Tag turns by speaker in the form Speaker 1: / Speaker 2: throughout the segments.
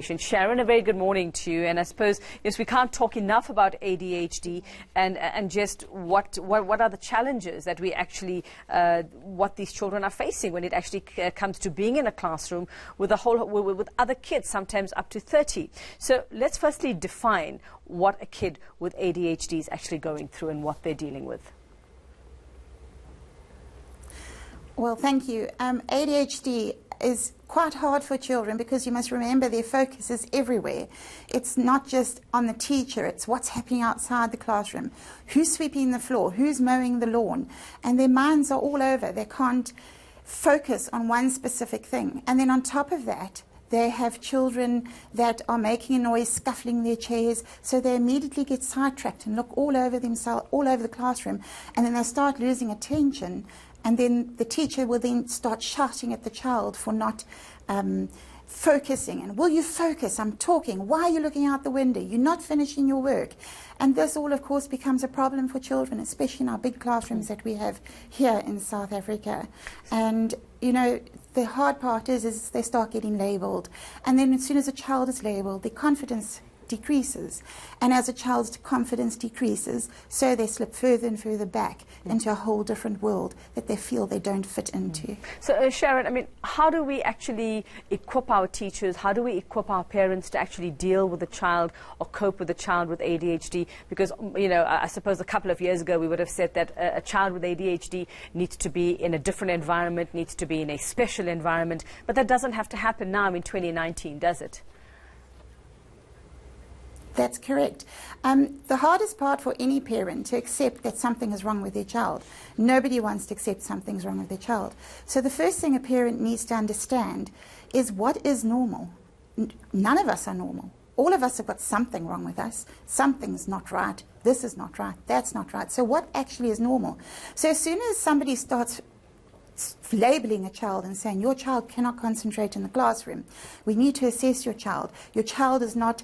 Speaker 1: Sharon, a very good morning to you. And I suppose, yes, we can't talk enough about ADHD and just what are the challenges that we actually, what these children are facing when it actually comes to being in a classroom with with other kids, sometimes up to 30. So let's firstly define what a kid with ADHD is actually going through and what they're dealing with.
Speaker 2: Well, thank you. ADHD is quite hard for children because you must remember their focus is everywhere. It's not just on the teacher, it's what's happening outside the classroom. Who's sweeping the floor? Who's mowing the lawn? And their minds are all over. They can't focus on one specific thing. And then on top of that, they have children that are making a noise, scuffling their chairs, so they immediately get sidetracked and look all over themselves, all over the classroom, and then they start losing attention. And then the teacher will then start shouting at the child for not focusing. And will you focus? I'm talking. Why are you looking out the window? You're not finishing your work. And this all, of course, becomes a problem for children, especially in our big classrooms that we have here in South Africa. And, you know, the hard part is they start getting labelled. And then as soon as a child is labelled, their confidence decreases, and as a child's confidence decreases, so they slip further and further back into a whole different world that they feel they don't fit into.
Speaker 1: So Sharon, I mean, how do we actually equip our teachers, how do we equip our parents to actually deal with a child or cope with a child with ADHD? Because, you know, I suppose a couple of years ago we would have said that a child with ADHD needs to be in a different environment, needs to be in a special environment, but that doesn't have to happen now in 2019, does it?
Speaker 2: That's correct. The hardest part for any parent to accept that something is wrong with their child. Nobody wants to accept something's wrong with their child. So the first thing a parent needs to understand is what is normal. None of us are normal. All of us have got something wrong with us. Something's not right. This is not right. That's not right. So what actually is normal? So as soon as somebody starts labeling a child and saying your child cannot concentrate in the classroom, we need to assess your child. Your child is not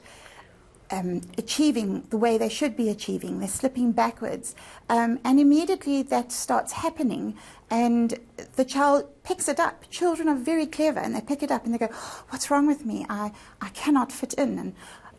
Speaker 2: achieving the way they should be achieving. They're slipping backwards. And immediately that starts happening and the child picks it up. Children are very clever and they pick it up and they go, what's wrong with me? I cannot fit in. And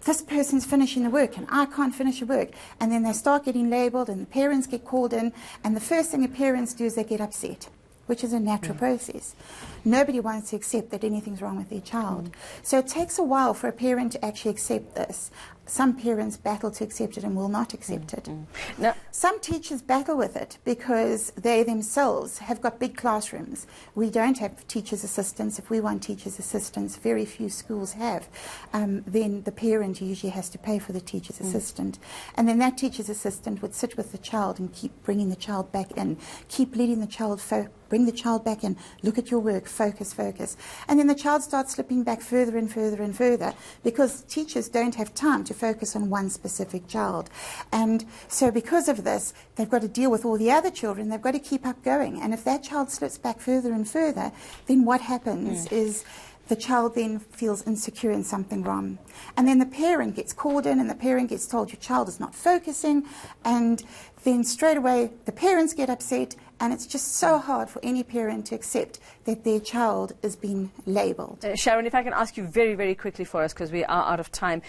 Speaker 2: this person's finishing the work and I can't finish the work. And then they start getting labelled and the parents get called in. And the first thing the parents do is they get upset, which is a natural process. Nobody wants to accept that anything's wrong with their child. So it takes a while for a parent to actually accept this. Some parents battle to accept it and will not accept it.
Speaker 1: Now,
Speaker 2: some teachers battle with it because they themselves have got big classrooms. We don't have teachers' assistants. If we want teachers' assistants, very few schools have. Then the parent usually has to pay for the teacher's assistant. And then that teacher's assistant would sit with the child and keep bringing the child back in, keep leading the child, bring the child back in, look at your work, focus, focus. And then the child starts slipping back further and further and further because teachers don't have time to focus on one specific child. And so because of this, they've got to deal with all the other children. They've got to keep up going. And if that child slips back further and further, then what happens is the child then feels insecure and something wrong. And then the parent gets called in and the parent gets told your child is not focusing, and then straight away the parents get upset, and it's just so hard for any parent to accept that their child is being labelled.
Speaker 1: Sharon, if I can ask you very, very quickly for us, because we are out of time.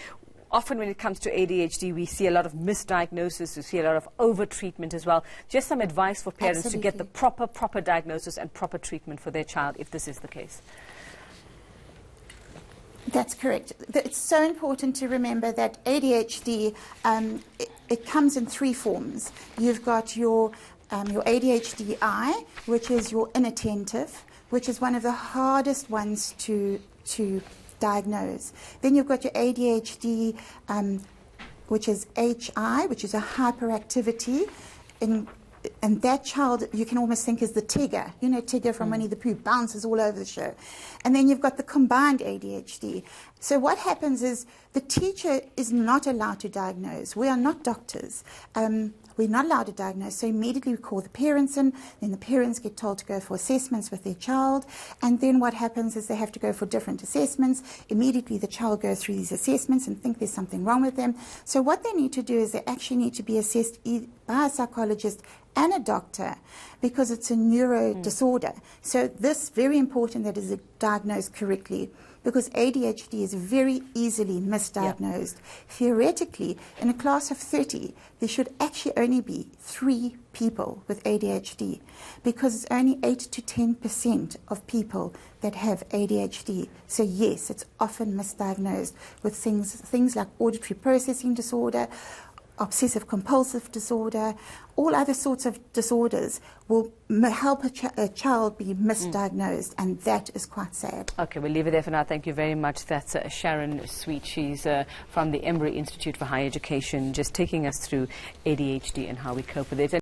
Speaker 1: Often when it comes to ADHD, we see a lot of misdiagnosis, we see a lot of over-treatment as well. Just some advice for parents to get the proper diagnosis and proper treatment for their child if this is the case.
Speaker 2: That's correct. It's so important to remember that ADHD, it comes in three forms. You've got your ADHD-I, which is your inattentive, which is one of the hardest ones to diagnose. Then you've got your ADHD, which is HI, which is a hyperactivity. And that child, you can almost think is the Tigger. You know, Tigger from Winnie the Pooh, bounces all over the show. And then you've got the combined ADHD. So what happens is the teacher is not allowed to diagnose. We are not doctors. We're not allowed to diagnose, so immediately we call the parents in, then the parents get told to go for assessments with their child, and then what happens is they have to go for different assessments. Immediately the child goes through these assessments and think there's something wrong with them. So what they need to do is they actually need to be assessed by a psychologist and a doctor because it's a neuro disorder. So this very important that is diagnosed correctly. because ADHD is very easily misdiagnosed. Theoretically, in a class of 30, there should actually only be 3 people with ADHD, because it's only 8 to 10% of people that have ADHD. So yes, it's often misdiagnosed with things like auditory processing disorder, obsessive compulsive disorder, all other sorts of disorders will help a child be misdiagnosed, and that is quite sad.
Speaker 1: Okay, we'll leave it there for now. Thank you very much. That's Sharon Sweet. She's from the Embry Institute for Higher Education, just taking us through ADHD and how we cope with it.